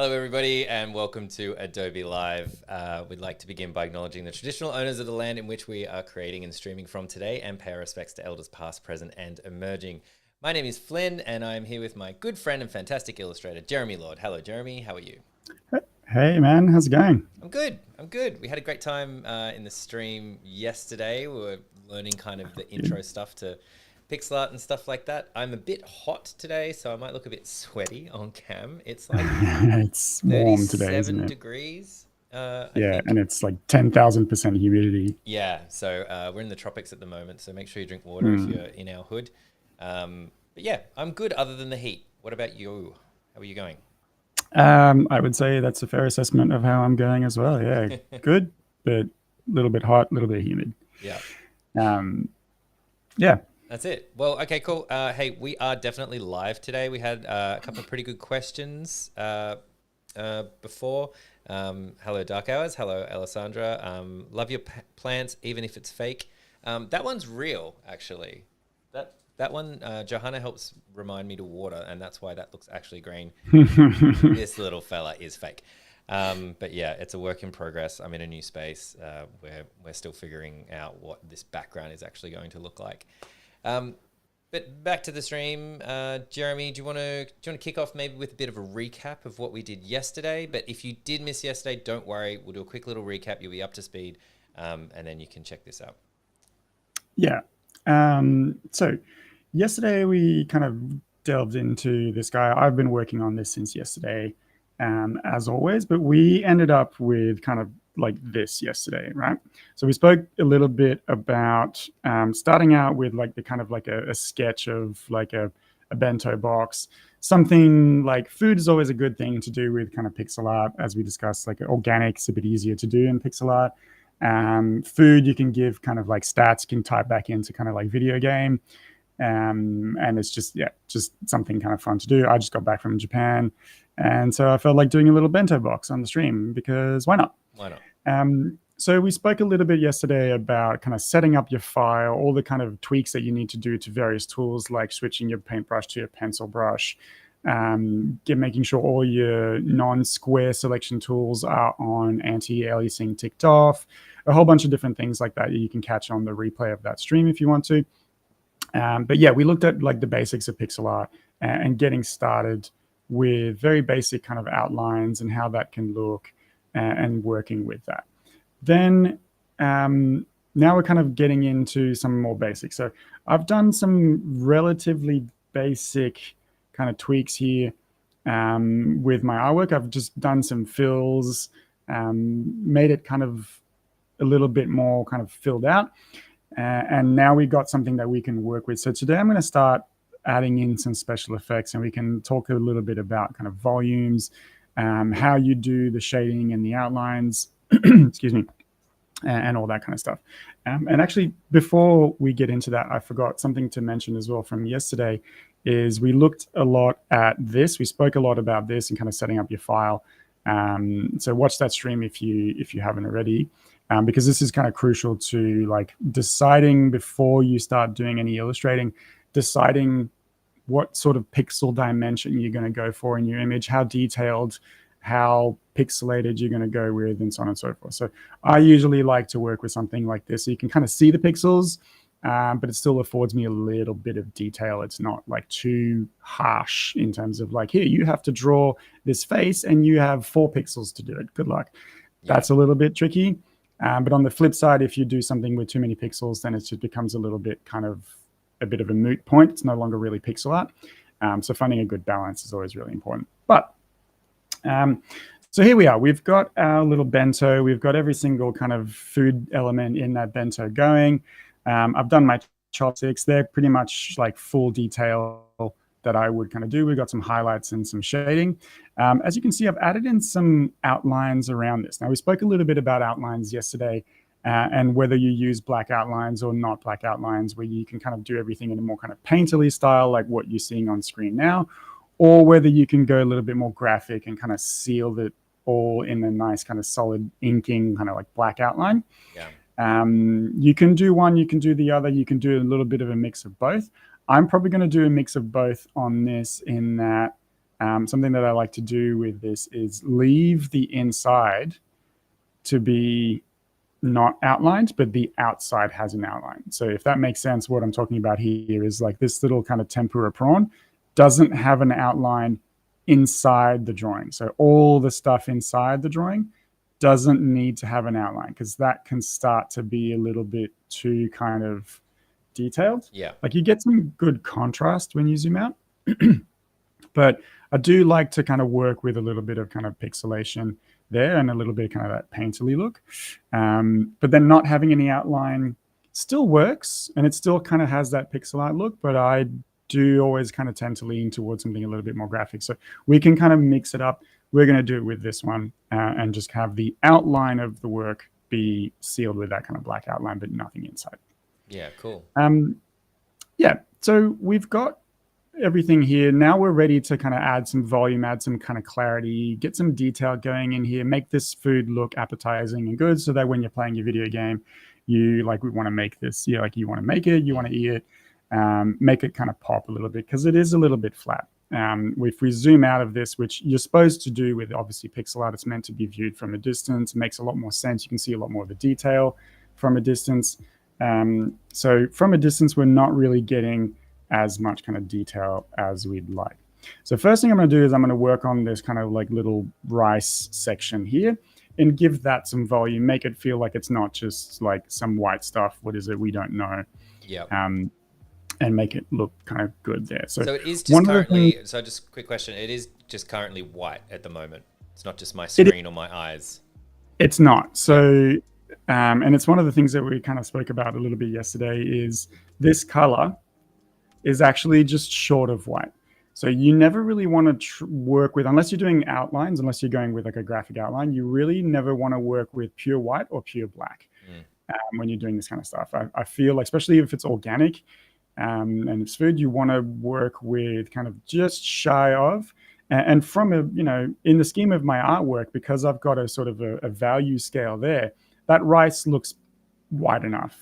Hello, everybody, and welcome to Adobe Live. We'd like to begin by acknowledging the traditional owners of the land in which we are creating and streaming from today and pay our respects to elders past, present, and emerging. My name is Flynn, and I'm here with my good friend and fantastic illustrator, Jeremy Lord. Hello, Jeremy. How are you? Hey man, how's it going? I'm good. I'm good. We had a great time in the stream yesterday. We were learning kind of the Good. intro stuff to pixel art and stuff like that. I'm a bit hot today, so I might look a bit sweaty on cam. It's like It's warm today, isn't 37 it? degrees, I Yeah, think. and it's like 10,000% humidity. Yeah, so we're in the tropics at the moment, so make sure you drink water if Hmm. you're in our hood. But yeah, I'm good other than the heat. What about you? How are you going? I would say that's a fair assessment of how I'm going as well. Yeah, good, but a little bit hot, a little bit humid. Yeah, Um, yeah, that's it. Well, okay, cool. Hey, we are definitely live today. We had a couple of pretty good questions before. Hello, Dark Hours. Hello, Alessandra. Love your plants, even if it's fake. That one's real, actually. That one, Johanna helps remind me to water, and that's why that looks actually green. This little fella is fake. But yeah, it's a work in progress. I'm in a new space where we're still figuring out what this background is actually going to look like. Um, but back to the stream, Jeremy, do you want to kick off maybe with a bit of a recap of what we did yesterday? But if you did miss yesterday, don't worry. We'll do a quick little recap. You'll be up to speed, and then you can check this out. yeah. So yesterday we kind of delved into this guy. I've been working on this since yesterday, as always, but we ended up with kind of like this yesterday, right? So we spoke a little bit about starting out with like the kind of like a sketch of like a bento box. Something like food is always a good thing to do with kind of pixel art, as we discussed. Like organics a bit easier to do in pixel art. Food you can give kind of like stats, you can type back into kind of like video game, and it's just just something kind of fun to do. I just got back from Japan, and so I felt like doing a little bento box on the stream because why not? Why not? So we spoke a little bit yesterday about kind of setting up your file, all the kind of tweaks that you need to do to various tools, like switching your paintbrush to your pencil brush, making sure all your non-square selection tools are on anti-aliasing ticked off, a whole bunch of different things like that you can catch on the replay of that stream if you want to. But yeah, we looked at like the basics of pixel art and getting started with very basic kind of outlines and how that can look and working with that. Then now we're kind of getting into some more basics. So I've done some relatively basic kind of tweaks here with my artwork. I've just done some fills, made it kind of a little bit more kind of filled out. And now we've got something that we can work with. So today I'm going to start adding in some special effects, and we can talk a little bit about kind of volumes, how you do the shading and the outlines, excuse me, and all that kind of stuff. And actually, before we get into that, I forgot something to mention as well from yesterday. Is we looked a lot at this. We spoke a lot about this and kind of setting up your file. So watch that stream if you haven't already, because this is kind of crucial to like deciding before you start doing any illustrating, deciding what sort of pixel dimension you're going to go for in your image, how detailed, how pixelated you're going to go with, and so on and so forth. So I usually like to work with something like this so you can kind of see the pixels, but it still affords me a little bit of detail. It's not like too harsh in terms of like, here, you have to draw this face and you have 4 pixels to do it. Good luck. Yeah. That's a little bit tricky. But on the flip side, if you do something with too many pixels, then it just becomes a little bit kind of a bit of a moot point. It's no longer really pixel art. So finding a good balance is always really important. But so here we are. We've got our little bento. We've got every single kind of food element in that bento going. I've done my chopsticks. They're pretty much like full detail that I would kind of do. We've got some highlights and some shading. As you can see, I've added in some outlines around this. Now, we spoke a little bit about outlines yesterday, and whether you use black outlines or not black outlines, where you can kind of do everything in a more kind of painterly style, like what you're seeing on screen now, or whether you can go a little bit more graphic and kind of seal it all in a nice kind of solid inking, kind of like black outline. Yeah. You can do one, you can do the other, you can do a little bit of a mix of both. I'm probably going to do a mix of both on this, in that something that I like to do with this is leave the inside to be not outlined, but the outside has an outline. So if that makes sense, what I'm talking about here is like this little kind of tempura prawn doesn't have an outline inside the drawing. So all the stuff inside the drawing doesn't need to have an outline, because that can start to be a little bit too kind of detailed. Yeah. Like you get some good contrast when you zoom out, but I do like to kind of work with a little bit of kind of pixelation there and a little bit kind of that painterly look. But then not having any outline still works, and it still kind of has that pixel art look, but I do always kind of tend to lean towards something a little bit more graphic. So we can kind of mix it up. We're going to do it with this one and just have the outline of the work be sealed with that kind of black outline, but nothing inside. Yeah, cool. Yeah, so we've got everything here. Now we're ready to kind of add some volume, add some kind of clarity, get some detail going in here, make this food look appetizing and good, so that when you're playing your video game, you like, we want to make this, like you want to make it, you want to eat it, make it kind of pop a little bit, because it is a little bit flat. If we zoom out of this, which you're supposed to do with obviously pixel art, it's meant to be viewed from a distance. It makes a lot more sense. You can see a lot more of the detail from a distance. So from a distance, we're not really getting as much kind of detail as we'd like. So first thing I'm going to do is I'm going to work on this kind of like little rice section here and give that some volume, make it feel like it's not just like some white stuff. What is it? We don't know. Yeah. And make it look kind of good there. So it is just currently, so just a quick question. It is just currently white at the moment. It's not just my screen or my eyes. It's not. So, and it's one of the things that we kind of spoke about a little bit yesterday is this color is actually just short of white. So you never really want to work with, unless you're doing outlines, unless you're going with like a graphic outline, you really never want to work with pure white or pure black when you're doing this kind of stuff. I feel like, especially if it's organic and it's food, you want to work with kind of just shy of, and from a, in the scheme of my artwork, because I've got a sort of a value scale there, that rice looks white enough,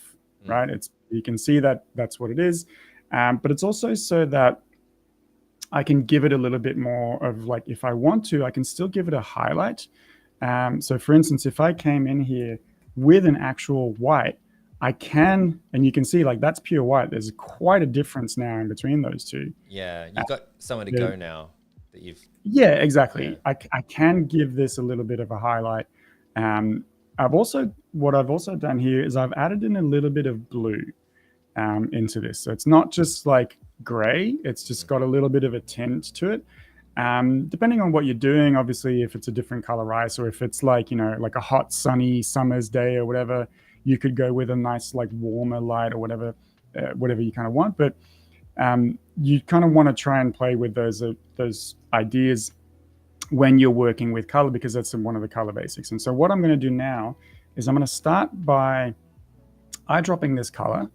right? You can see that that's what it is. But it's also so that I can give it a little bit more of, like, if I want to, I can still give it a highlight. So for instance, if I came in here with an actual white, I can, and you can see like that's pure white. There's quite a difference now in between those two. Yeah, you've got somewhere to go now that you've. Yeah, exactly. Yeah. I can give this a little bit of a highlight. What I've also done here is I've added in a little bit of blue into this. So it's not just like gray, it's just got a little bit of a tint to it. Depending on what you're doing, obviously, if it's a different color rice, or if it's like, like a hot, sunny summer's day or whatever, you could go with a nice, like warmer light or whatever you kind of want. But you kind of want to try and play with those ideas when you're working with color, because that's one of the color basics. And so what I'm going to do now is I'm going to start by eyedropping this color,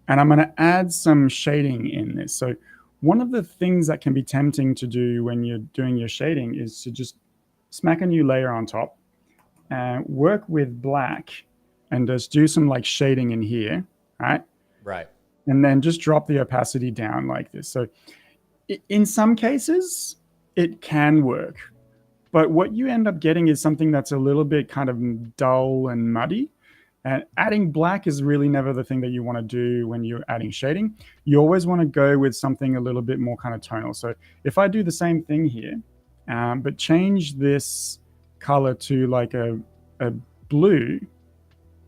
and I'm going to add some shading in this. So one of the things that can be tempting to do when you're doing your shading is to just smack a new layer on top and work with black and just do some like shading in here, right? Right. And then just drop the opacity down like this. So in some cases, it can work. But what you end up getting is something that's a little bit kind of dull and muddy. And adding black is really never the thing that you want to do when you're adding shading. You always want to go with something a little bit more kind of tonal. So if I do the same thing here, but change this color to like a blue,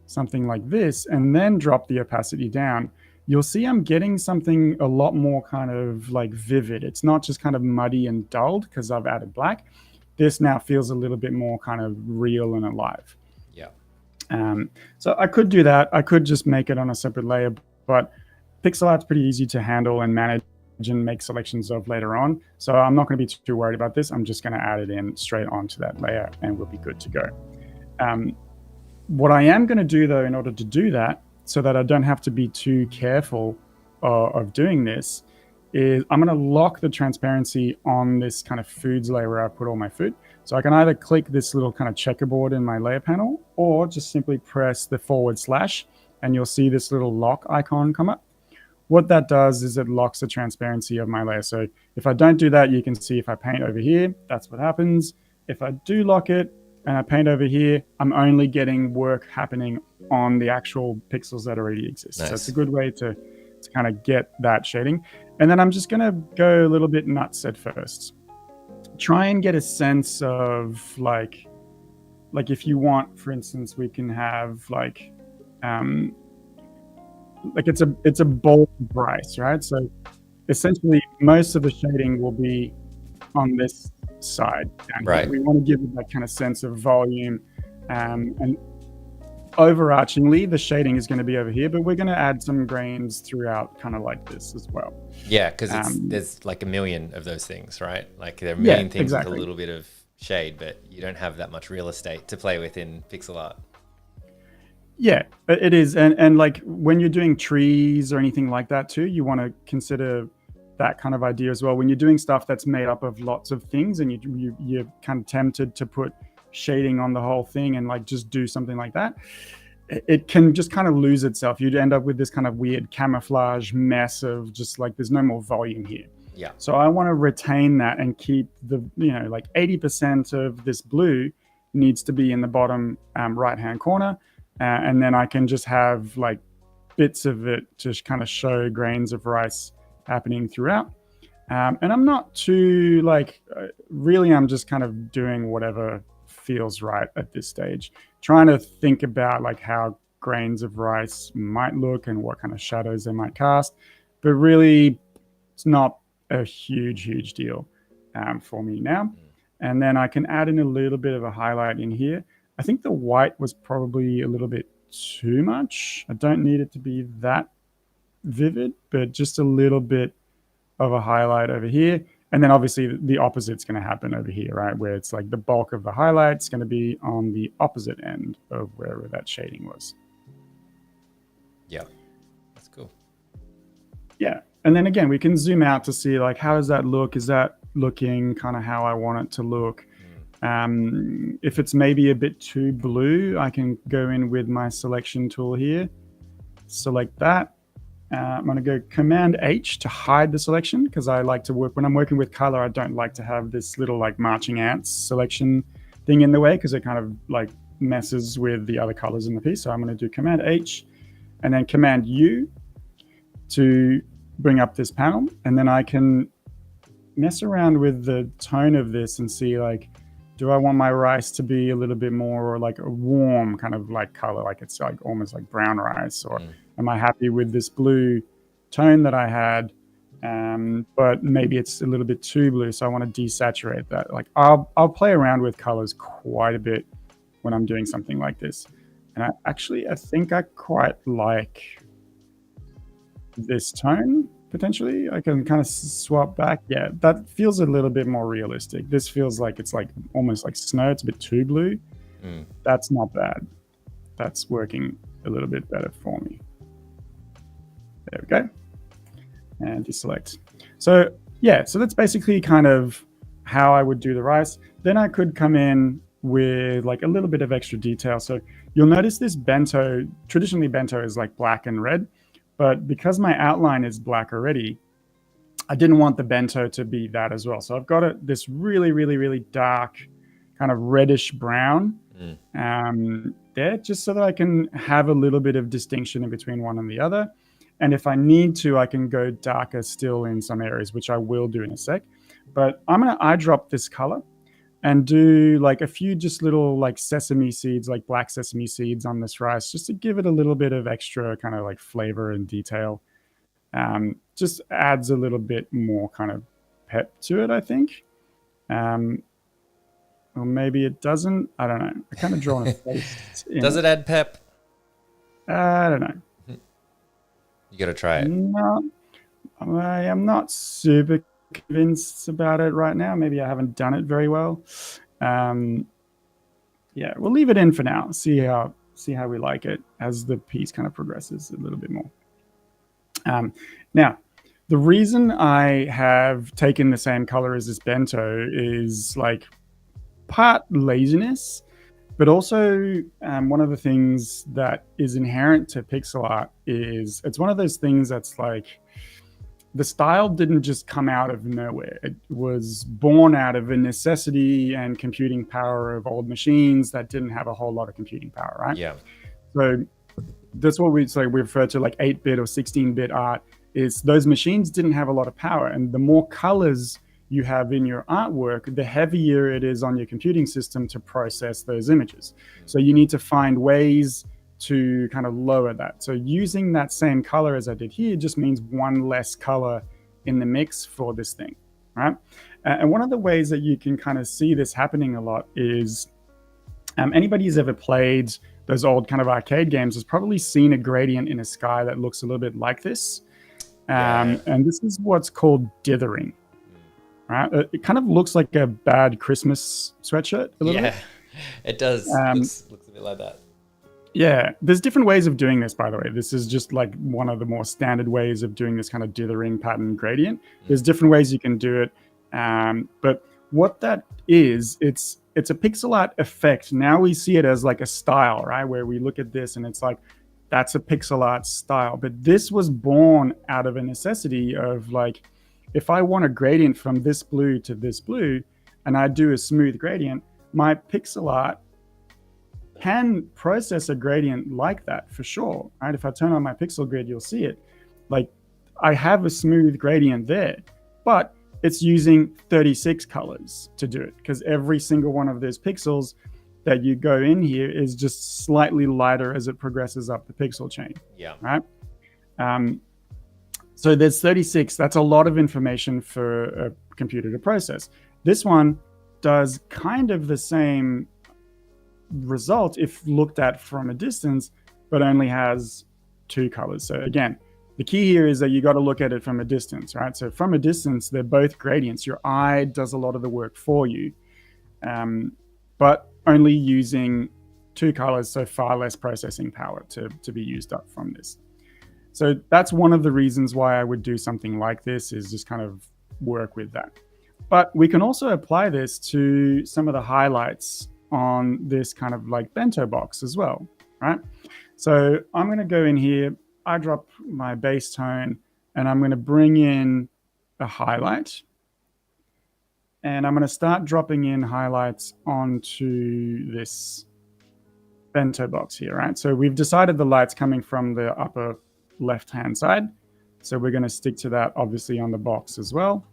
something like this, and then drop the opacity down, you'll see I'm getting something a lot more kind of like vivid. It's not just kind of muddy and dulled because I've added black. This now feels a little bit more kind of real and alive. Yeah. So I could do that. I could just make it on a separate layer, but pixel art's pretty easy to handle and manage and make selections of later on. So I'm not going to be too worried about this. I'm just going to add it in straight onto that layer and we'll be good to go. What I am going to do though, in order to do that, so that I don't have to be too careful of doing this, is I'm going to lock the transparency on this kind of foods layer where I put all my food. So I can either click this little kind of checkerboard in my layer panel, or just simply press the / and you'll see this little lock icon come up. what that does is it locks the transparency of my layer. So if I don't do that, you can see if I paint over here, that's what happens. If I do lock it and I paint over here, I'm only getting work happening on the actual pixels that already exist. Nice. So it's a good way to kind of get that shading. And then I'm just going to go a little bit nuts at first. Try and get a sense of like if you want, for instance, we can have like it's a bold rice, right? So essentially most of the shading will be on this side down Right. here. We want to give it that kind of sense of volume, and overarchingly the shading is going to be over here, but we're going to add some grains throughout kind of like this as well. Yeah, because there's like a million of those things, right? Like there are a million things exactly. with a little bit of shade, but you don't have that much real estate to play with in pixel art. Yeah, it is. And like when you're doing trees or anything like that too, you want to consider that kind of idea as well. When you're doing stuff that's made up of lots of things and you're kind of tempted to put shading on the whole thing and like just do something like that, it can just kind of lose itself. You'd end up with this kind of weird camouflage mess of just like there's no more volume here. Yeah. So I want to retain that and keep the, like 80% of this blue needs to be in the bottom right hand corner. And then I can just have like bits of it just kind of show grains of rice happening throughout. And I'm not too like, really, I'm just kind of doing whatever feels right at this stage, trying to think about like how grains of rice might look and what kind of shadows they might cast. But really, it's not a huge deal for me now. And then I can add in a little bit of a highlight in here. I think the white was probably a little bit too much. I don't need it to be that vivid, but just a little bit of a highlight over here. And then obviously the opposite's going to happen over here, right? Where it's like the bulk of the highlight's going to be on the opposite end of wherever that shading was. Yeah, that's cool. Yeah. And then again, we can zoom out to see like, how does that look? Is that looking kind of how I want it to look? If it's maybe a bit too blue, I can go in with my selection tool here, select that. I'm going to go Command H to hide the selection, because I like to work, when I'm working with color, I don't like to have this little like marching ants selection thing in the way, because it kind of like messes with the other colors in the piece. So I'm going to do Command H and then Command U to bring up this panel. And then I can mess around with the tone of this and see like, do I want my rice to be a little bit more like a warm kind of like color, like it's like almost like brown rice, or am I happy with this blue tone that I had, but maybe it's a little bit too blue, so I want to desaturate that. Like I'll play around with colors quite a bit when I'm doing something like this. And I think I quite like this tone. Potentially I can kind of swap back. Yeah, that feels a little bit more realistic. This feels like it's like almost like snow. It's a bit too blue. That's not bad. That's working a little bit better for me. There we go. And deselect. So yeah, so that's basically kind of how I would do the rice. Then I could come in with like a little bit of extra detail. So you'll notice this bento, traditionally bento is like black and red. But because my outline is black already, I didn't want the bento to be that as well. So I've got this really dark kind of reddish brown there, just so that I can have a little bit of distinction in between one and the other. And if I need to, I can go darker still in some areas, which I will do in a sec. But I'm going to eyedrop this color and do like a few just little like sesame seeds, like black sesame seeds on this rice, just to give it a little bit of extra kind of like flavor and detail. Just adds a little bit more kind of pep to it, I think. Or maybe it doesn't. I don't know. I kind of draw a face. Does it add pep? I don't know. You got to try it. No, I am not super convinced about it right now. Maybe I haven't done it very well. Yeah, we'll leave it in for now. See how we like it as the piece kind of progresses a little bit more. Now, the reason I have taken the same color as this bento is like part laziness But also, one of the things that is inherent to pixel art is it's one of those things that's like the style didn't just come out of nowhere. It was born out of a necessity and computing power of old machines that didn't have a whole lot of computing power, right? Yeah. So that's what we refer to like 8-bit or 16-bit art. Is those machines didn't have a lot of power, and the more colors you have in your artwork, the heavier it is on your computing system to process those images. So you need to find ways to kind of lower that. So using that same color as I did here just means one less color in the mix for this thing, right? And one of the ways that you can kind of see this happening a lot is anybody who's ever played those old kind of arcade games has probably seen a gradient in a sky that looks a little bit like this. And this is what's called dithering, right? It kind of looks like a bad Christmas sweatshirt a little bit. It does. Looks a bit like that. Yeah, there's different ways of doing this, by the way. This is just like one of the more standard ways of doing this kind of dithering pattern gradient. There's different ways you can do it. But what that is, it's a pixel art effect. Now we see it as like a style, right? Where we look at this and it's like, that's a pixel art style. But this was born out of a necessity of like, if I want a gradient from this blue to this blue, and I do a smooth gradient, my pixel art can process a gradient like that for sure, right? If I turn on my pixel grid, you'll see it. Like I have a smooth gradient there, but it's using 36 colors to do it because every single one of those pixels that you go in here is just slightly lighter as it progresses up the pixel chain. Yeah. Right. So there's 36. That's a lot of information for a computer to process. This one does kind of the same result if looked at from a distance, but only has 2 colors. So again, the key here is that you got to look at it from a distance, right? So from a distance, they're both gradients. Your eye does a lot of the work for you, but only using 2 colors, so far less processing power to be used up from this. So that's one of the reasons why I would do something like this, is just kind of work with that. But we can also apply this to some of the highlights on this kind of like bento box as well, right? So I'm going to go in here, I drop my base tone, and I'm going to bring in a highlight. And I'm going to start dropping in highlights onto this bento box here, right? So we've decided the light's coming from the upper left-hand side. So we're going to stick to that, obviously, on the box as well,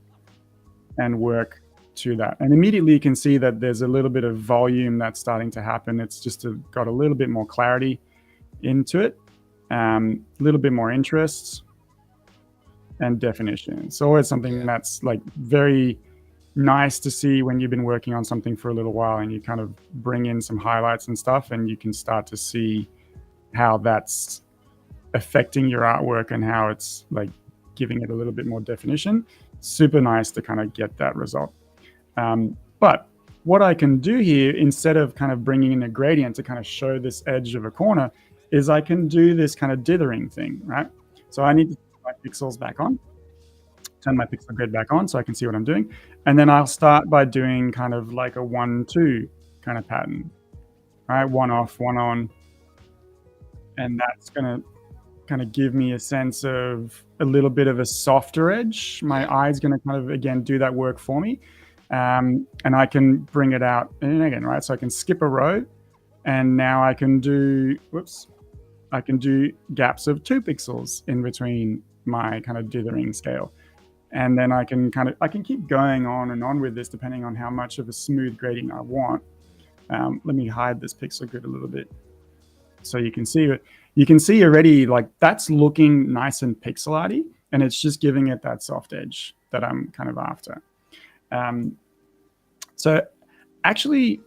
and work to that. And immediately you can see that there's a little bit of volume that's starting to happen. It's just got a little bit more clarity into it, a little bit more interest and definition. It's always something that's like very nice to see when you've been working on something for a little while and you kind of bring in some highlights and stuff, and you can start to see how that's affecting your artwork and how it's like giving it a little bit more definition. Super nice to kind of get that result. But what I can do here, instead of kind of bringing in a gradient to kind of show this edge of a corner, is I can do this kind of dithering thing, right? So I need to turn my pixels back on, turn my pixel grid back on so I can see what I'm doing. And then I'll start by doing kind of like a 1-2 kind of pattern, right? 1 off, 1 on. And that's going to kind of give me a sense of a little bit of a softer edge. My eye's going to kind of, again, do that work for me. And I can bring it out and again, right? So I can skip a row, and now I can do, I can do gaps of 2 pixels in between my kind of dithering scale. And then I can keep going on and on with this depending on how much of a smooth gradient I want. Let me hide this pixel grid a little bit so you can see it. You can see already, like, that's looking nice and pixel arty, and it's just giving it that soft edge that I'm kind of after. So actually,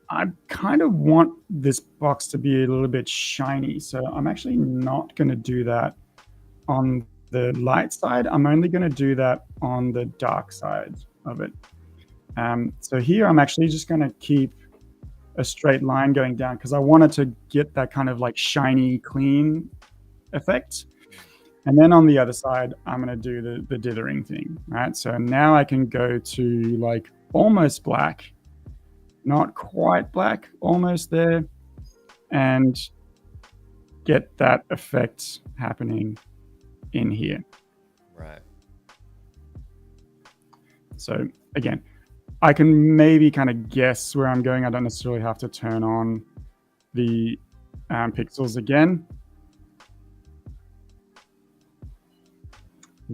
I kind of want this box to be a little bit shiny. So I'm actually not going to do that on the light side. I'm only going to do that on the dark side of it. So here I'm actually just going to keep a straight line going down because I wanted to get that kind of like shiny, clean effect. And then on the other side, I'm going to do the dithering thing, right? So now I can go to like almost black not quite black, almost there, and get that effect happening in here. Right. So again, I can maybe kind of guess where I'm going. I don't necessarily have to turn on the pixels again.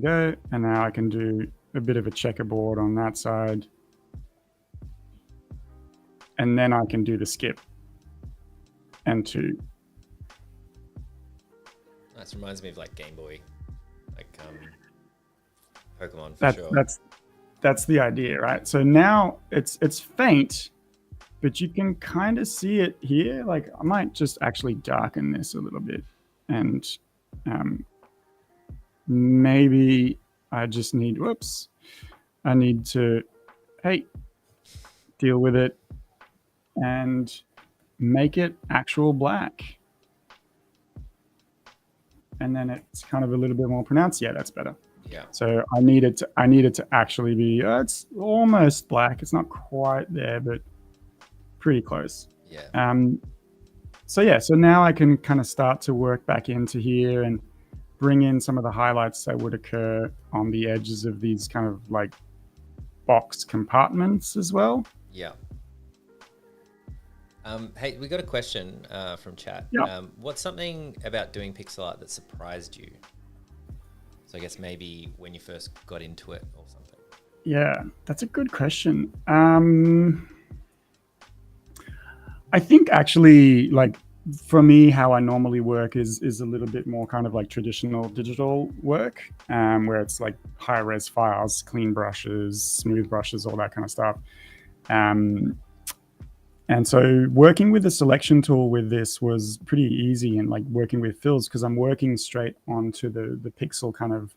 Go, and now I can do a bit of a checkerboard on that side. And then I can do the skip and 2. That reminds me of like Game Boy, like Pokemon for sure. That's the idea, right? So now it's faint, but you can kind of see it here. Like I might just actually darken this a little bit, and maybe I just need, whoops, I need to, hey, deal with it and make it actual black. And then it's kind of a little bit more pronounced. Yeah, that's better. Yeah. So I need it to actually be, it's almost black. It's not quite there, but pretty close. Yeah. So now I can kind of start to work back into here and bring in some of the highlights that would occur on the edges of these kind of like box compartments as well. Yeah. Hey, we got a question from chat. Yeah. What's something about doing pixel art that surprised you? So I guess maybe when you first got into it or something. Yeah, that's a good question. I think actually, like for me, how I normally work is a little bit more kind of like traditional digital work, where it's like high res files, clean brushes, smooth brushes, all that kind of stuff. And so working with the selection tool with this was pretty easy, and like working with fills, because I'm working straight onto the pixel kind of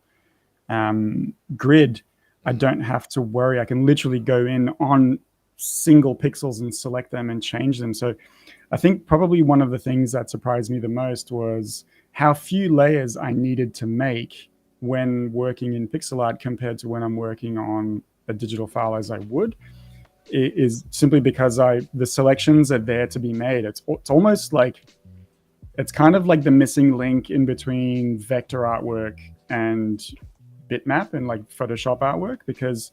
grid. I don't have to worry. I can literally go in on single pixels and select them and change them. So I think probably one of the things that surprised me the most was how few layers I needed to make when working in pixel art compared to when I'm working on a digital file as I would. It is simply because the selections are there to be made. It's almost like, it's kind of like the missing link in between vector artwork and bitmap and like Photoshop artwork, because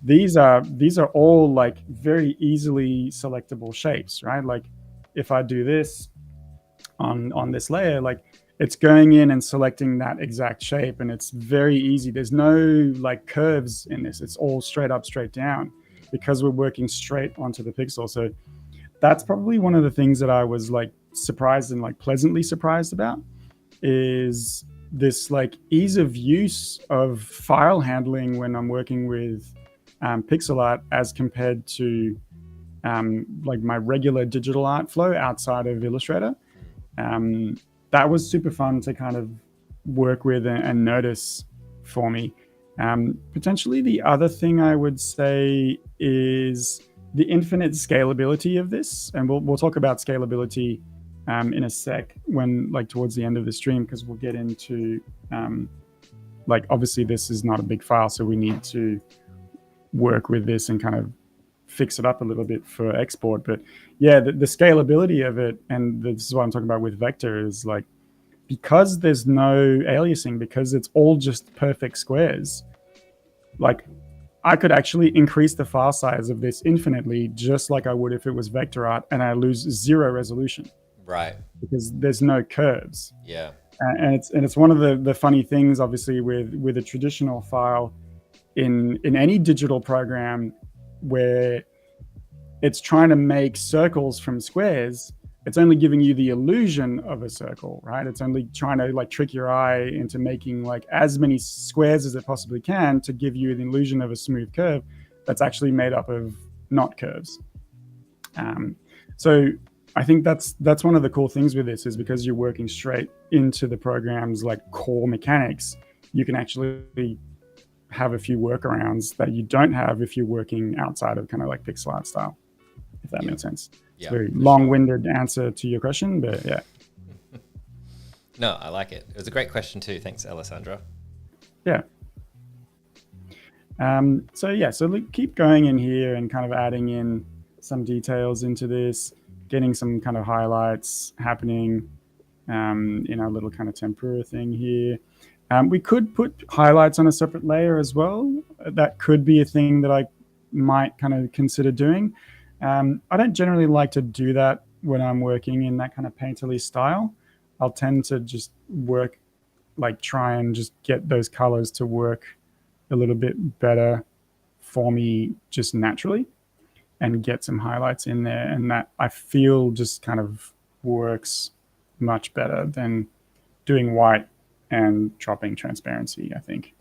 these are all like very easily selectable shapes, right? Like if I do this on this layer, like it's going in and selecting that exact shape, and it's very easy. There's no like curves in this. It's all straight up, straight down, because we're working straight onto the pixel. So that's probably one of the things that I was like surprised and like pleasantly surprised about, is this like ease of use of file handling when I'm working with pixel art as compared to like my regular digital art flow outside of Illustrator. That was super fun to kind of work with and notice for me. Potentially the other thing I would say is the infinite scalability of this, and we'll talk about scalability in a sec, when like towards the end of the stream, because we'll get into like obviously this is not a big file, so we need to work with this and kind of fix it up a little bit for export. But yeah, the scalability of it, and this is what I'm talking about with vector, is like, because there's no aliasing, because it's all just perfect squares, like I could actually increase the file size of this infinitely, just like I would if it was vector art, and I lose 0 resolution. Right. Because there's no curves. Yeah. And it's one of the funny things, obviously, with a traditional file in any digital program, where it's trying to make circles from squares. It's only giving you the illusion of a circle, right? It's only trying to like trick your eye into making like as many squares as it possibly can to give you the illusion of a smooth curve that's actually made up of not curves. So I think that's one of the cool things with this, is because you're working straight into the program's like core mechanics, you can actually have a few workarounds that you don't have if you're working outside of kind of like pixel art style, if that makes sense. It's a very long-winded answer to your question, but yeah. No, I like it. It was a great question too. Thanks, Alessandra. Yeah. So keep going in here and kind of adding in some details into this, getting some kind of highlights happening in our little kind of tempera thing here. We could put highlights on a separate layer as well. That could be a thing that I might kind of consider doing. I don't generally like to do that when I'm working in that kind of painterly style. I'll tend to just work, like try and just get those colors to work a little bit better for me just naturally and get some highlights in there. And that I feel just kind of works much better than doing white and chopping transparency, I think.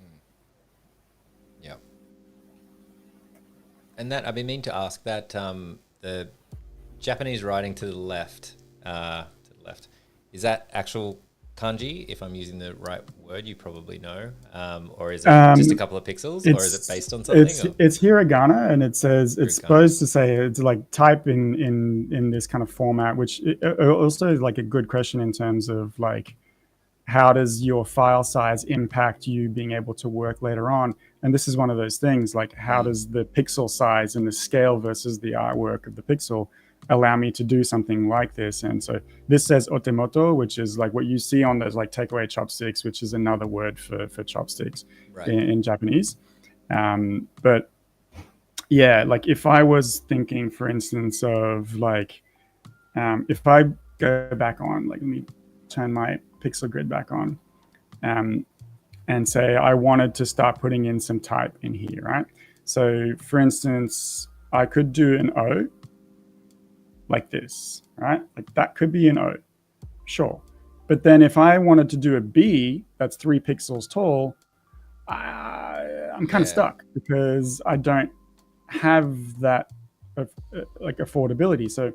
Yeah. And that I've been meaning to ask that the Japanese writing to the left, is that actual kanji? If I'm using the right word, you probably know, or is it just a couple of pixels, or is it based on something? It's hiragana, and it says it's supposed to say it's like type in this kind of format, which also is like a good question in terms of like how does your file size impact you being able to work later on? And this is one of those things, like how does the pixel size and the scale versus the artwork of the pixel allow me to do something like this? And so this says otemoto, which is like what you see on those like takeaway chopsticks, which is another word for chopsticks in Japanese. But yeah, like if I was thinking, for instance, of like, if I go back on, like let me turn my pixel grid back on, and say I wanted to start putting in some type in here, right? So for instance, I could do an O like this, right? Like that could be an O, sure. But then if I wanted to do a B that's 3 pixels tall, I'm kind of stuck because I don't have that like affordability. So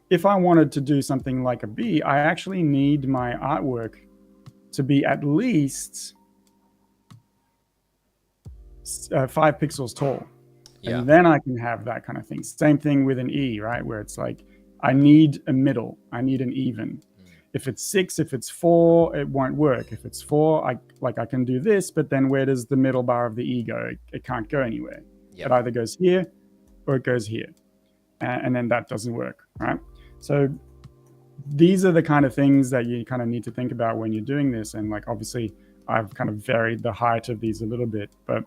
if I wanted to do something like a B, I actually need my artwork to be at least 5 pixels tall. Yeah. And then I can have that kind of thing. Same thing with an E, right? Where it's like, I need a middle. I need an even. If it's 6, if it's 4, it won't work. If it's 4, I can do this, but then where does the middle bar of the E go? It can't go anywhere. Yep. It either goes here or it goes here. And then that doesn't work, right? So these are the kind of things that you kind of need to think about when you're doing this. And like, obviously I've kind of varied the height of these a little bit, but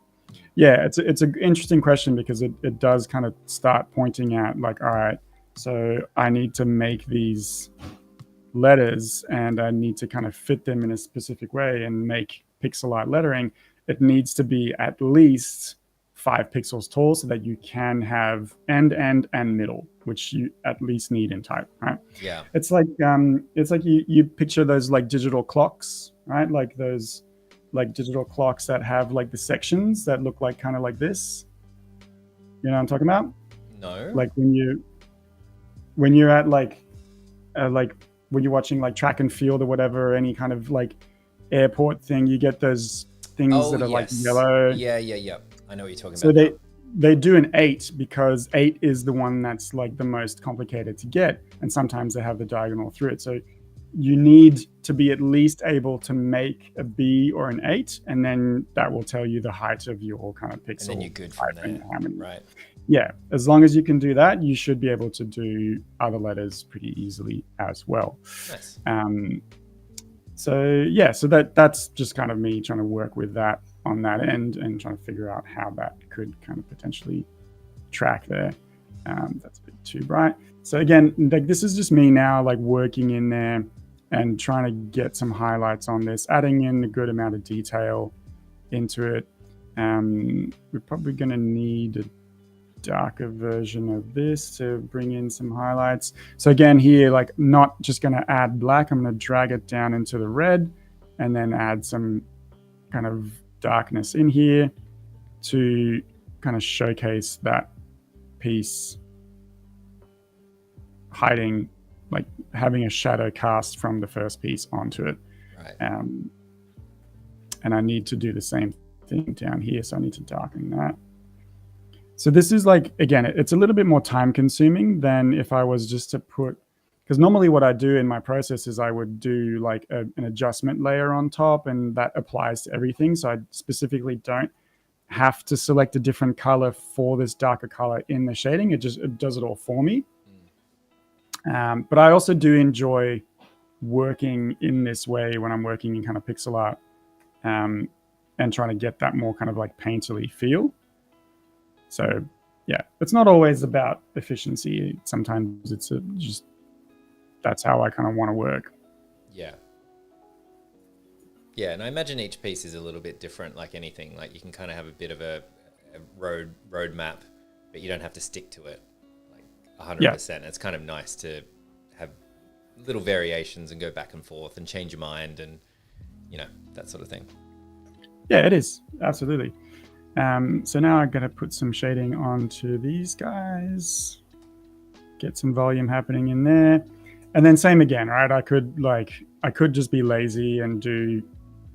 yeah, it's an interesting question because it does kind of start pointing at like, all right, so I need to make these letters and I need to kind of fit them in a specific way and make pixel art lettering. It needs to be at least 5 pixels tall so that you can have end and middle, which you at least need in type, right? Yeah. It's like you picture those like digital clocks, right? Like those like digital clocks that have like the sections that look like kind of like this. You know what I'm talking about? No. Like when you're at like when you're watching like track and field or whatever, any kind of like airport thing, you get those things that are like yellow. Yeah. I know what you're talking about. So they do an 8 because 8 is the one that's like the most complicated to get. And sometimes they have the diagonal through it. So you need to be at least able to make a B or an 8, and then that will tell you the height of your kind of pixel. And then you're good from there, right? Yeah, as long as you can do that, you should be able to do other letters pretty easily as well. Nice. So that's just kind of me trying to work with that on that end and trying to figure out how that could kind of potentially track there. That's a bit too bright. So again, like this is just me now, like working in there and trying to get some highlights on this, adding in a good amount of detail into it. We're probably going to need a darker version of this to bring in some highlights. So again, here, like not just going to add black, I'm going to drag it down into the red and then add some kind of darkness in here to kind of showcase that piece, hiding, like having a shadow cast from the first piece onto it. Right. And I need to do the same thing down here, so I need to darken that. So this is like, again, it's a little bit more time consuming than if I was just to put, because normally what I do in my process is I would do like an adjustment layer on top, and that applies to everything. So I specifically don't have to select a different color for this darker color in the shading. It does it all for me. But I also do enjoy working in this way when I'm working in kind of pixel art, and trying to get that more kind of like painterly feel. So yeah, it's not always about efficiency. Sometimes it's just that's how I kind of want to work. Yeah. Yeah, and I imagine each piece is a little bit different, like anything. Like you can kind of have a bit of a road map, but you don't have to stick to it like 100%. It's kind of nice to have little variations and go back and forth and change your mind and, you know, that sort of thing. Yeah, it is. Absolutely. So now I'm going to put some shading onto these guys, get some volume happening in there. And then same again, right? I could just be lazy and do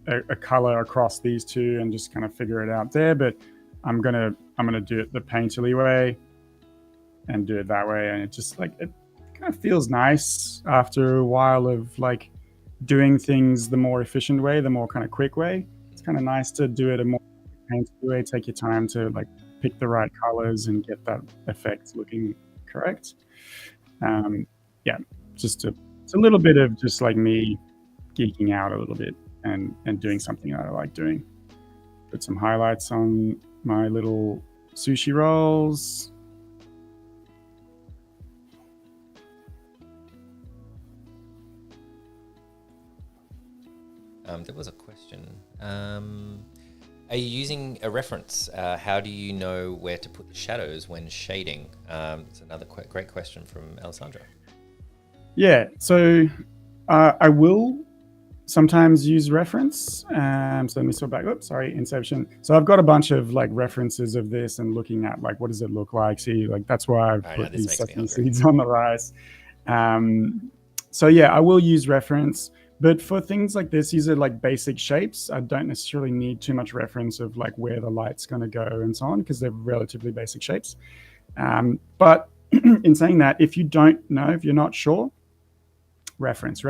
a color across these two and just kind of figure it out there. But I'm gonna do it the painterly way and do it that way. And it just like, it kind of feels nice after a while of like doing things the more efficient way, the more kind of quick way. It's kind of nice to do it a more painterly way, take your time to like pick the right colors and get that effect looking correct. Yeah, it's a little bit of just like me geeking out a little bit and doing something that I like doing. Put some highlights on my little sushi rolls. There was a question. Are you using a reference? How do you know where to put the shadows when shading? It's another great question from Alessandra. Yeah, so I will sometimes use reference. So let me sort back. Oops, sorry, Inception. So I've got a bunch of like references of this and looking at like what does it look like. See, like that's why I've put these sesame seeds on the rice. So yeah, I will use reference. But for things like this, these are like basic shapes. I don't necessarily need too much reference of like where the light's going to go and so on, because they're relatively basic shapes. But in saying that, if you don't know, if you're not sure, reference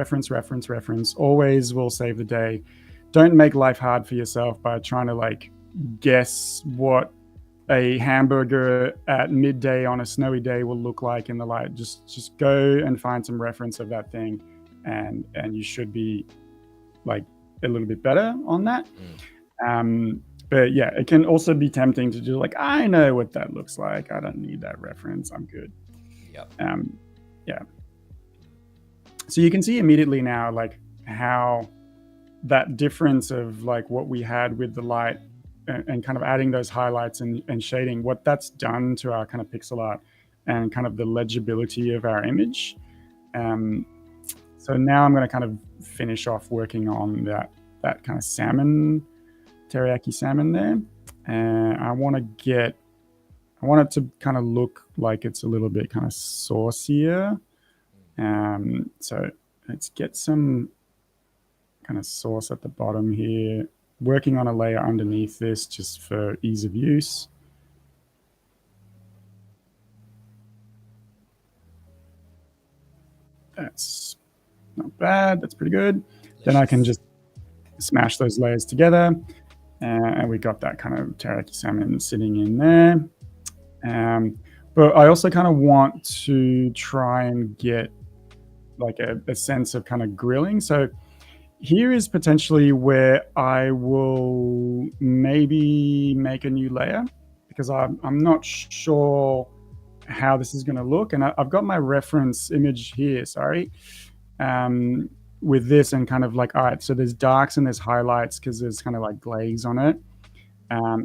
always will save the day. Don't make life hard for yourself by trying to like guess what a hamburger at midday on a snowy day will look like in the light. Just go and find some reference of that thing, and you should be like a little bit better on that. But yeah, it can also be tempting to do like, I know what that looks like, I don't need that reference, I'm good. Yeah, so you can see immediately now like how that difference of like what we had with the light and kind of adding those highlights and shading, what that's done to our kind of pixel art and kind of the legibility of our image. So now I'm going to kind of finish off working on that kind of salmon, teriyaki salmon there. And I want it to kind of look like it's a little bit kind of saucier. So let's get some kind of sauce at the bottom here, working on a layer underneath this just for ease of use. That's not bad, that's pretty good. Then I can just smash those layers together, and we got that kind of teriyaki salmon sitting in there. But I also kind of want to try and get like a sense of kind of grilling. So here is potentially where I will maybe make a new layer, because I'm not sure how this is going to look. And I've got my reference image here, sorry, with this, and kind of like, all right, so there's darks and there's highlights because there's kind of like glaze on it.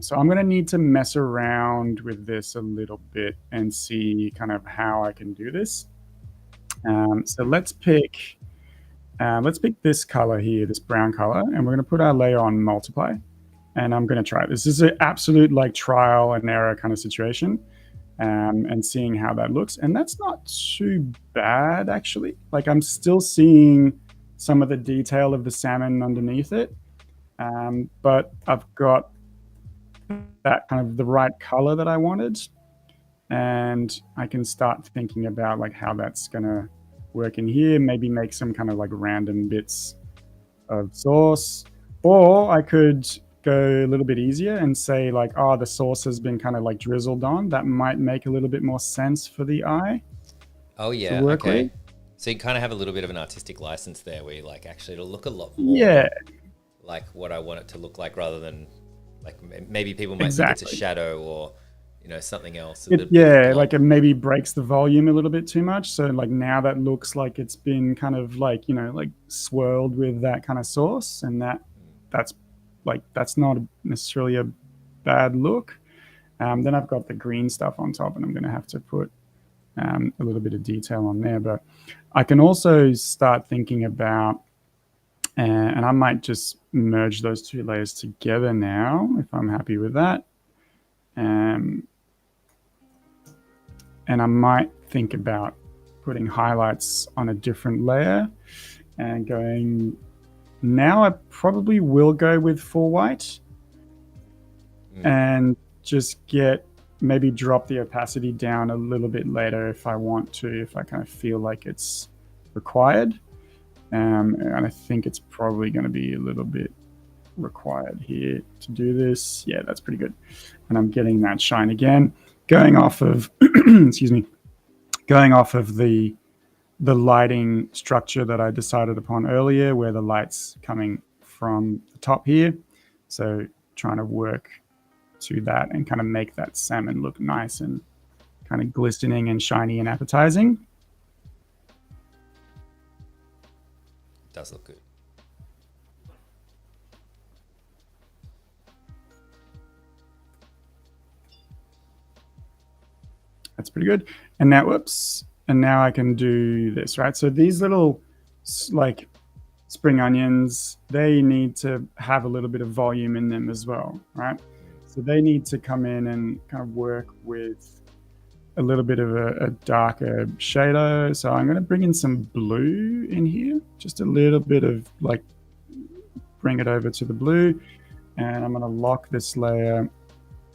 So I'm going to need to mess around with this a little bit and see kind of how I can do this. So let's pick this color here, this brown color, and we're going to put our layer on multiply. And I'm going to try it. This is an absolute like trial and error kind of situation, and seeing how that looks. And that's not too bad, actually. Like I'm still seeing some of the detail of the salmon underneath it, but I've got that kind of the right color that I wanted. And I can start thinking about like how that's going to work in here, maybe make some kind of like random bits of sauce, or I could go a little bit easier and say like, oh, the sauce has been kind of like drizzled on. That might make a little bit more sense for the eye Oh to yeah, work with. okay. So you kind of have a little bit of an artistic license there, where you like actually it'll look a lot Yeah, more like what I want it to look like, rather than like maybe people might think it's a exactly. shadow or something else, a It, little bit of a yeah, like glob. it maybe breaks the volume a little bit too much. So like now that looks like it's been kind of like, like swirled with that kind of sauce, and that's like that's not necessarily a bad look. Then I've got the green stuff on top, and I'm going to have to put a little bit of detail on there. But I can also start thinking about, and I might just merge those two layers together now if I'm happy with that. Um, and I might think about putting highlights on a different layer and going. Now I probably will go with full white and just maybe drop the opacity down a little bit later if I want to, if I kind of feel like it's required. And I think it's probably going to be a little bit required here to do this. Yeah, that's pretty good. And I'm getting that shine again, going off of, excuse me, going off of the lighting structure that I decided upon earlier, where the light's coming from the top here. So trying to work to that and kind of make that salmon look nice and kind of glistening and shiny and appetizing. It does look good. That's pretty good. And now, whoops. And now I can do this, right? So these little like spring onions, they need to have a little bit of volume in them as well, right? So they need to come in and kind of work with a little bit of a darker shadow. So I'm going to bring in some blue in here, just a little bit of like, bring it over to the blue. And I'm going to lock this layer,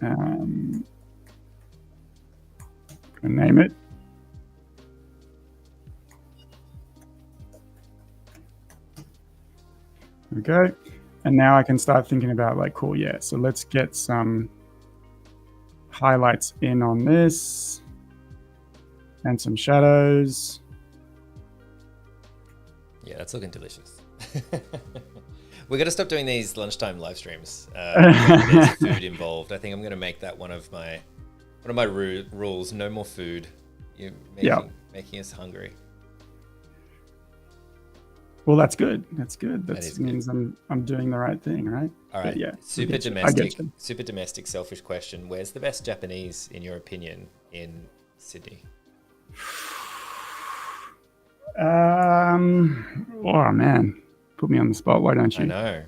and name it. Okay. And now I can start thinking about like, cool, yeah. So let's get some highlights in on this and some shadows. Yeah, that's looking delicious. We're gonna stop doing these lunchtime live streams when there's food involved. I think I'm gonna make that one of my rules. No more food. You're making us hungry. Well, that's good. That's good. That means good. I'm doing the right thing, right? All right. But yeah. Super domestic, selfish question. Where's the best Japanese, in your opinion, in Sydney? Oh man, put me on the spot. Why don't you? I know.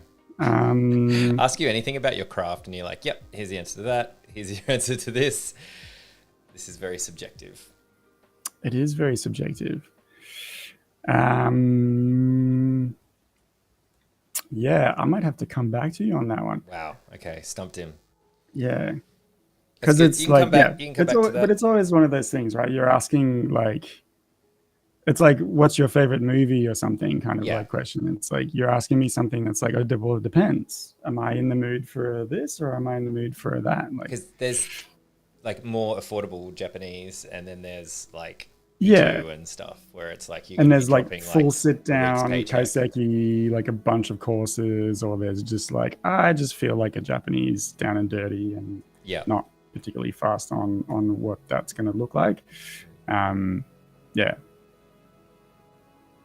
Ask you anything about your craft, and you're like, "Yep, here's the answer to that. Here's your answer to this." This is very subjective. It is very subjective. Yeah, I might have to come back to you on that one. Wow. Okay, stumped him. Yeah, because it's like, yeah, but it's always one of those things, right? You're asking like, it's like, what's your favorite movie or something kind of like question. It's like, you're asking me something that's like, oh, well, it depends. Am I in the mood for this or am I in the mood for that? Like, because there's like more affordable Japanese, and then there's like and stuff where it's like and there's like full sit down kaiseki, like a bunch of courses, or there's just like, I just feel like a Japanese down and dirty and not particularly fast on what that's going to look like. Yeah,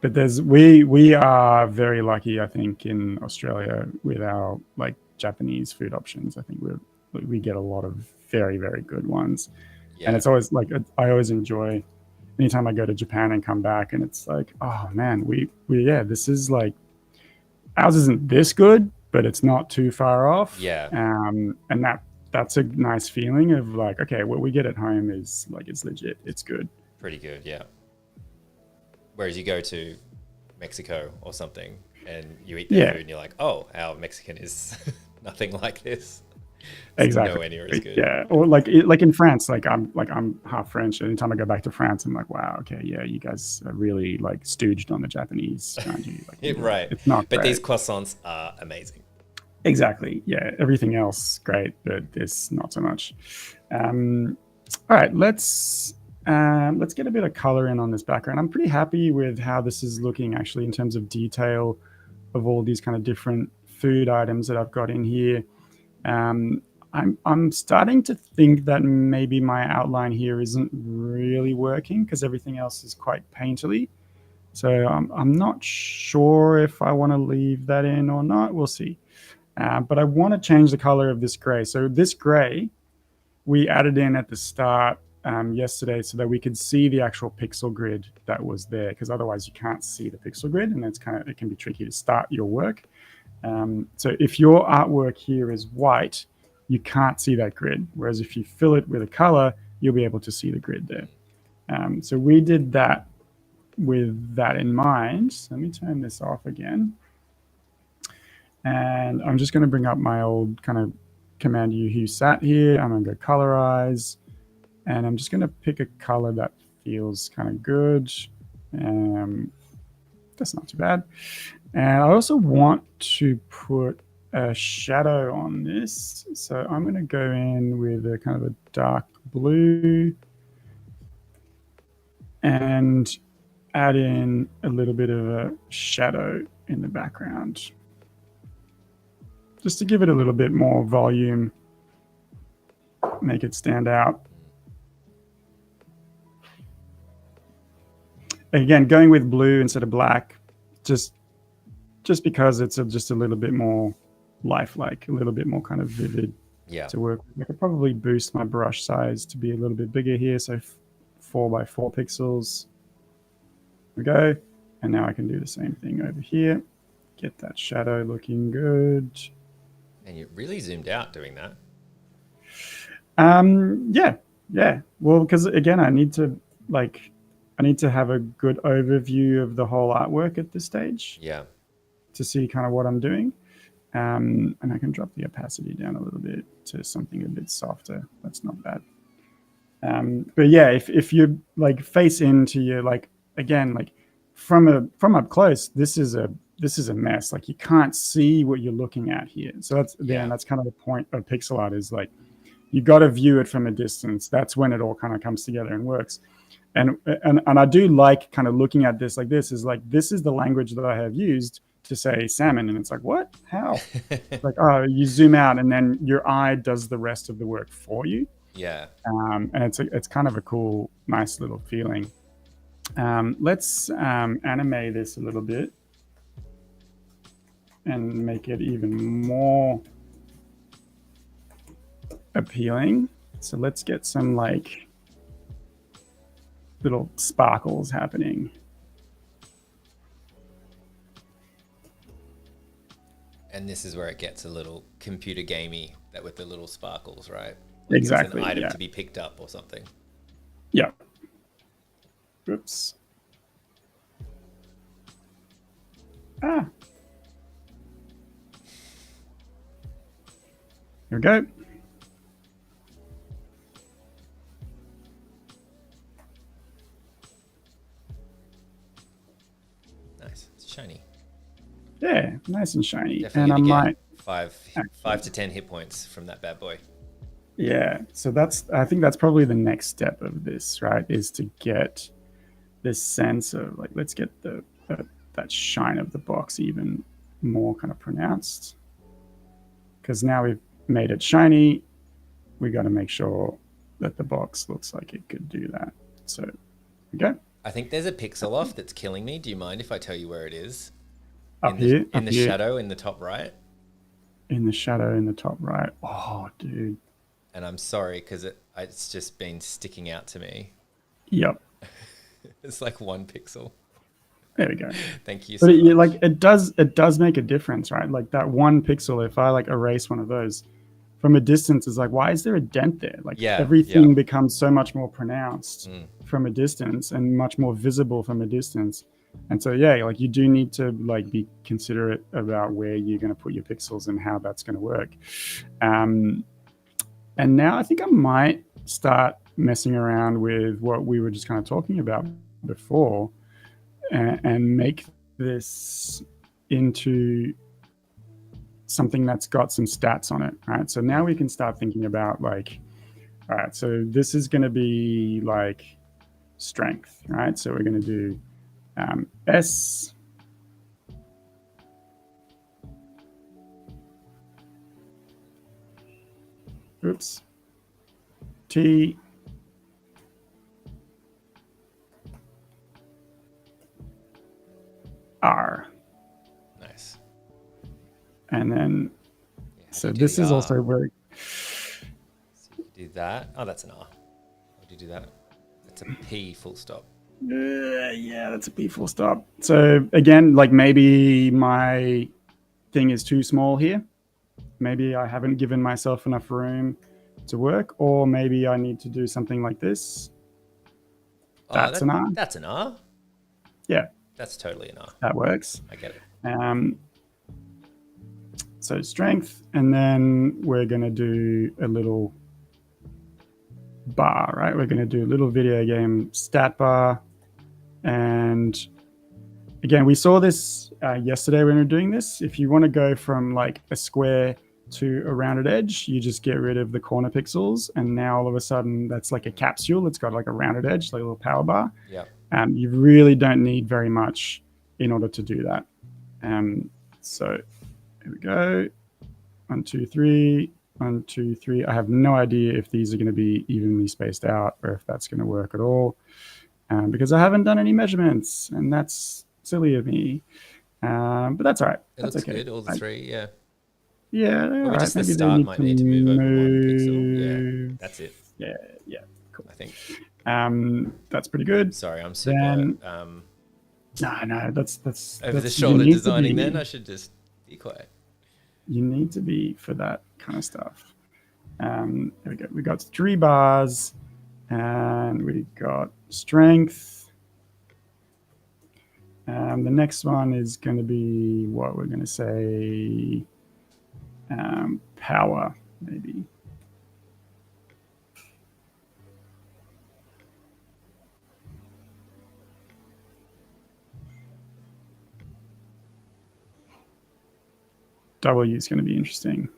but we are very lucky, I think, in Australia with our like Japanese food options. I think we get a lot of very, very good ones, and it's always like, I always enjoy anytime I go to Japan and come back, and it's like, oh man, this is like, ours isn't this good, but it's not too far off. And that's a nice feeling of like, okay, what we get at home is like, it's legit, it's good, pretty good. Yeah. Whereas you go to Mexico or something and you eat their food and you're like, oh, our Mexican is nothing like this. Exactly. Nowhere near as good. Yeah. Or like in France, like I'm half French. Anytime I go back to France, I'm like, wow, okay, yeah, you guys are really like stooged on the Japanese, aren't you? Like, right. It's not but great. These croissants are amazing. Exactly. Yeah. Everything else great, but this not so much. Um, all right. Let's get a bit of color in on this background. I'm pretty happy with how this is looking actually in terms of detail of all these kind of different food items that I've got in here. Um, I'm starting to think that maybe my outline here isn't really working because everything else is quite painterly. So I'm not sure if I want to leave that in or not. We'll see. But I want to change the color of this gray. So this gray we added in at the start yesterday so that we could see the actual pixel grid that was there, because otherwise you can't see the pixel grid and it can be tricky to start your work. So if your artwork here is white, you can't see that grid. Whereas if you fill it with a color, you'll be able to see the grid there. So we did that with that in mind. So let me turn this off again. And I'm just going to bring up my old kind of Command U Hue Sat here. I'm going to go colorize. And I'm just going to pick a color that feels kind of good. That's not too bad. And I also want to put a shadow on this. So I'm going to go in with a kind of a dark blue and add in a little bit of a shadow in the background, just to give it a little bit more volume, make it stand out. Again, going with blue instead of black, just because it's just a little bit more lifelike, a little bit more kind of vivid to work with. I could probably boost my brush size to be a little bit bigger here, so 4 by 4 pixels. There we go. And now I can do the same thing over here. Get that shadow looking good. And you really zoomed out doing that. Yeah. Well, because again, I need to have a good overview of the whole artwork at this stage. Yeah. To see kind of what I'm doing. And I can drop the opacity down a little bit to something a bit softer. That's not bad. But yeah, if you like face into your, like, again, like from up close, this is a mess. Like you can't see what you're looking at here. So that's kind of the point of pixel art, is like you got to view it from a distance. That's when it all kind of comes together and works. And I do like kind of looking at this like this is the language that I have used to say salmon, and it's like, what? How? Like, oh, you zoom out and then your eye does the rest of the work for you. Yeah. And it's kind of a cool, nice little feeling. Let's animate this a little bit and make it even more appealing. So let's get some like little sparkles happening. And this is where it gets a little computer gamey, that with the little sparkles, right? Like exactly. It's an item to be picked up or something. Yeah. Oops. Here we go. Nice. It's shiny. Yeah, nice and shiny. Definitely, and I might 5 to 10 hit points from that bad boy. Yeah, so I think that's probably the next step of this, right? Is to get this sense of like, let's get that shine of the box even more kind of pronounced. Because now we've made it shiny, we got to make sure that the box looks like it could do that. So, okay. I think there's a pixel off that's killing me. Do you mind if I tell you where it is? Up here? In the shadow in the top right? In the shadow in the top right. Oh, dude. And I'm sorry, because it's just been sticking out to me. Yep. It's like 1 pixel. There we go. Thank you so much. Like it does make a difference, right? Like that 1 pixel, if I like erase one of those from a distance, is like, why is there a dent there? Like everything becomes so much more pronounced from a distance and much more visible from a distance. And so, yeah, like you do need to like be considerate about where you're going to put your pixels and how that's going to work. And now I think I might start messing around with what we were just kind of talking about before, and make this into something that's got some stats on it, right? So now we can start thinking about like, all right, so this is going to be like strength, right? So we're going to do S. Oops. T. R. Nice. And then, Yeah, so this is also where. So you do that. Oh, that's an R. How do you do that? That's a P full stop. Yeah, that's a P full stop. So again, like maybe my thing is too small here. Maybe I haven't given myself enough room to work, or maybe I need to do something like this. That's an R. That's an R. Yeah, that's totally an R. that works. I get it. So strength, and then we're going to do a little bar, right? We're going to do a little video game stat bar. And again, we saw this yesterday when we were doing this. If you want to go from like a square to a rounded edge, you just get rid of the corner pixels. And now all of a sudden that's like a capsule. It's got like a rounded edge, like a little power bar. Yeah. You really don't need very much in order to do that. So here we go. 1, 2, 3. 1, 2, 3. I have no idea if these are going to be evenly spaced out or if that's going to work at all, because I haven't done any measurements, and that's silly of me. But that's all right. It that's looks okay. good. All the three. Yeah. Yeah, Maybe all right. just the Maybe start might need to move over 1 pixel. Yeah, that's it. Yeah, cool. I think. That's pretty good. Sorry, I'm super. Then, no, that's over the shoulder designing. Then I should just be quiet. You need to be for that kind of stuff. There we go. We got 3 bars, and we got strength. The next one is going to be what we're going to say. Power, maybe. W is going to be interesting.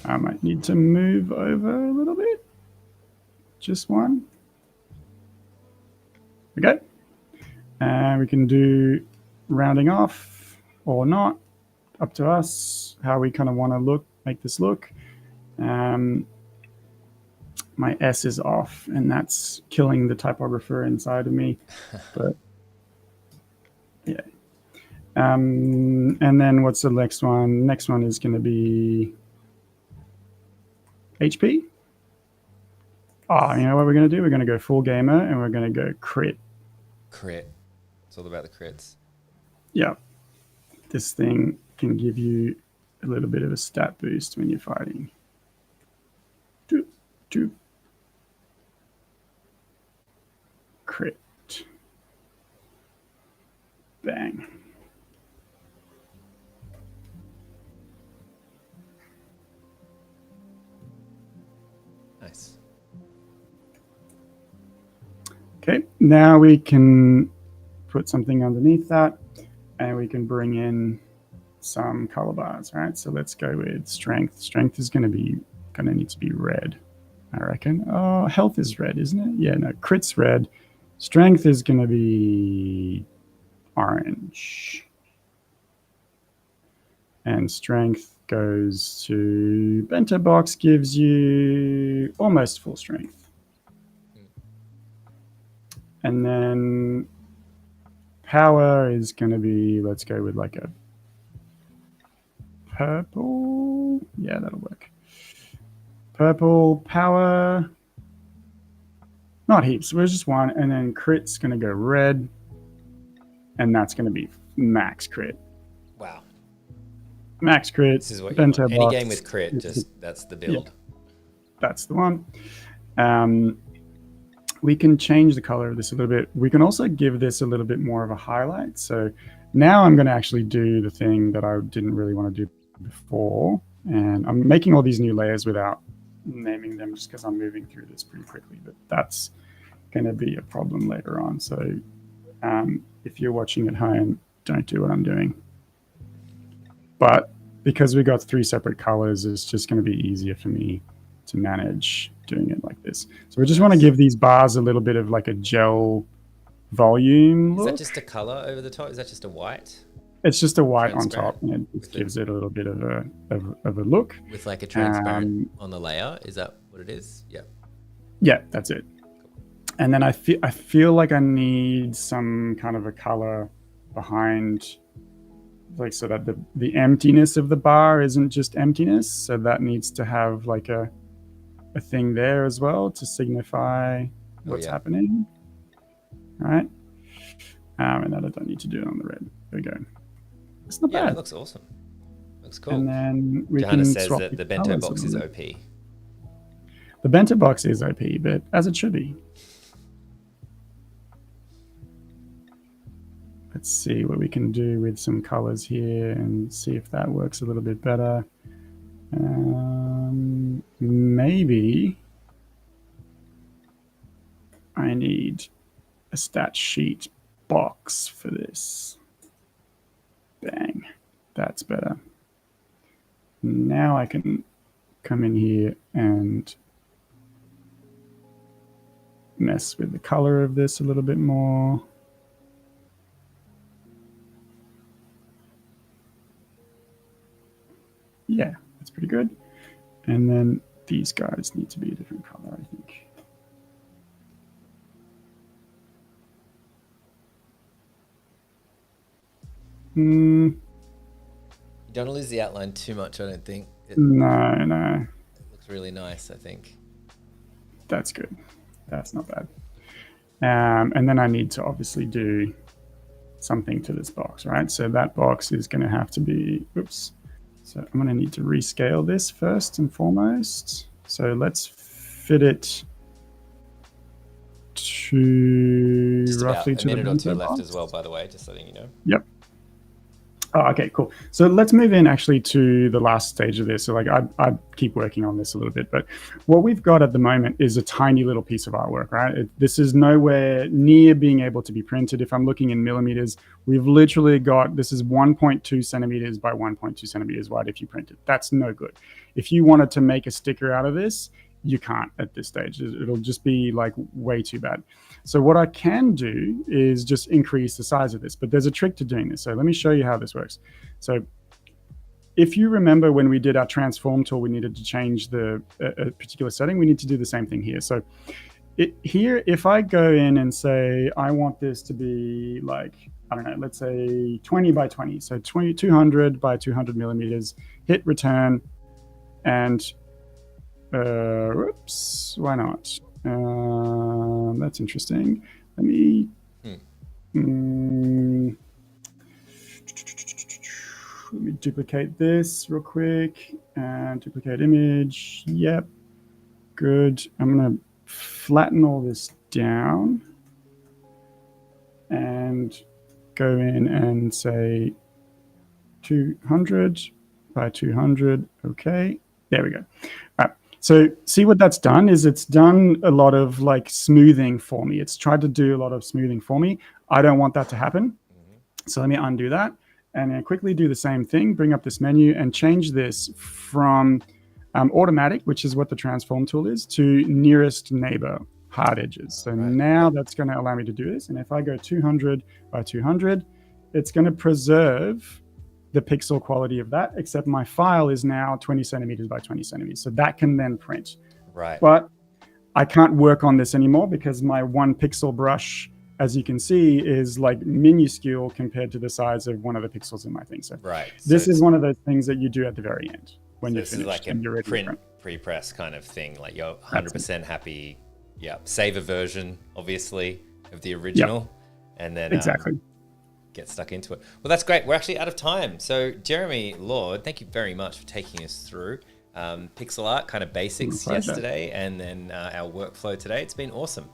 I might need to move over a little bit. Just one. Okay. And we can do rounding off or not. Up to us how we kind of want to make this look. My S is off, and that's killing the typographer inside of me. But yeah. And then what's the next one? Next one is going to be HP. Oh, you know what we're going to do? We're going to go full gamer, and we're going to go crit. Crit. It's all about the crits. Yeah. This thing can give you a little bit of a stat boost when you're fighting. Doop. Crit. Bang. Nice. Okay, now we can put something underneath that, and we can bring in some color bars, right? So let's go with strength. Strength is going to need to be red, I reckon. Oh, health is red, isn't it? Yeah, no, crit's red. Strength is going to be orange. And strength goes to bento box, gives you almost full strength. And then power is going to be, let's go with like a purple. Yeah, that'll work. Purple power. Not heaps. We're just one. And then crit's going to go red. And that's going to be max crit. Wow. Max crit. This is what you want. Any game with crit, that's the build. Yeah, that's the one. We can change the color of this a little bit. We can also give this a little bit more of a highlight. So now I'm going to actually do the thing that I didn't really want to do before. And I'm making all these new layers without naming them just because I'm moving through this pretty quickly. But that's going to be a problem later on. So if you're watching at home, don't do what I'm doing. But because we got 3 separate colors, it's just going to be easier for me to manage doing it like this. So we just want to give these bars a little bit of like a gel volume look. Is that just a color over the top? Is that just a white? It's just a white on top, and it just gives it a little bit of a look. With like a transparent on the layer. Is that what it is? Yeah. Yeah, that's it. And then I feel like I need some kind of a color behind, like, so that the emptiness of the bar isn't just emptiness. So that needs to have like a thing there as well to signify what's happening. All right. And I don't need to do it on the red. There we go. It's not bad. It looks awesome. Looks cool. And then we Johanna can says swap that the bento box is OP. The bento box is OP, but as it should be. Let's see what we can do with some colors here and see if that works a little bit better. Maybe I need a stat sheet box for this. Bang, that's better. Now I can come in here and mess with the color of this a little bit more. Yeah, that's pretty good. And then these guys need to be a different color, I think. You don't lose the outline too much, I don't think. No. It looks really nice, I think. That's good. That's not bad. And then I need to obviously do something to this box, right? So that box is going to have to be, oops. So I'm going to need to rescale this first and foremost. So let's fit it to just roughly about a minute or two left box. as well, by the way, just letting you know. Yep. Oh, okay, cool. So let's move in actually to the last stage of this. So like I keep working on this a little bit, but what we've got at the moment is a tiny little piece of artwork, right? This is nowhere near being able to be printed. If I'm looking in millimeters, we've literally got, this is 1.2 centimeters by 1.2 centimeters wide if you print it. That's no good. If you wanted to make a sticker out of this, you can't at this stage. It'll just be like way too bad. So what I can do is just increase the size of this, but there's a trick to doing this. So let me show you how this works. So if you remember when we did our transform tool, we needed to change a particular setting. We need to do the same thing here. So here, if I go in and say, I want this to be like, I don't know, let's say 20 by 20. So 200 by 200 millimeters, hit return, and whoops, why not? That's interesting. Let me let me duplicate this real quick and duplicate image. Yep, good. I'm gonna flatten all this down and go in and say 200 by 200. Okay, there we go. All right. So see what that's done is it's done a lot of like smoothing for me. It's tried to do a lot of smoothing for me. I don't want that to happen. So let me undo that and then quickly do the same thing, bring up this menu and change this from automatic, which is what the transform tool is, to nearest neighbor, hard edges. So now that's going to allow me to do this. And if I go 200 by 200, it's going to preserve the pixel quality of that, except my file is now 20 centimeters by 20 centimeters. So that can then print. Right. But I can't work on this anymore because my 1 pixel brush, as you can see, is like minuscule compared to the size of one of the pixels in my thing. So this is one of those things that you do at the very end when you're finished. This is like and you're ready a print to print. pre-press kind of thing. Like you're 100% happy. Yeah. Save a version, obviously, of the original. And then exactly. Get stuck into it. Well, that's great. We're actually out of time. So Jeremy Lord, thank you very much for taking us through pixel art kind of basics yesterday and then our workflow today. It's been awesome.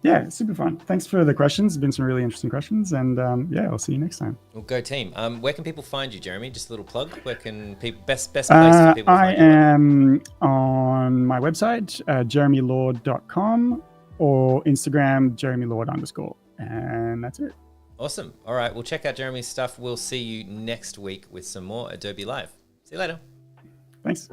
Yeah, super fun. Thanks for the questions. It's been some really interesting questions. And yeah, I'll see you next time. Well, go team. Where can people find you, Jeremy? Just a little plug. Where can people, best place for people to find you? I am on my website, jeremylord.com or Instagram, jeremylord_. And that's it. Awesome. All right. We'll check out Jeremy's stuff. We'll see you next week with some more Adobe Live. See you later. Thanks.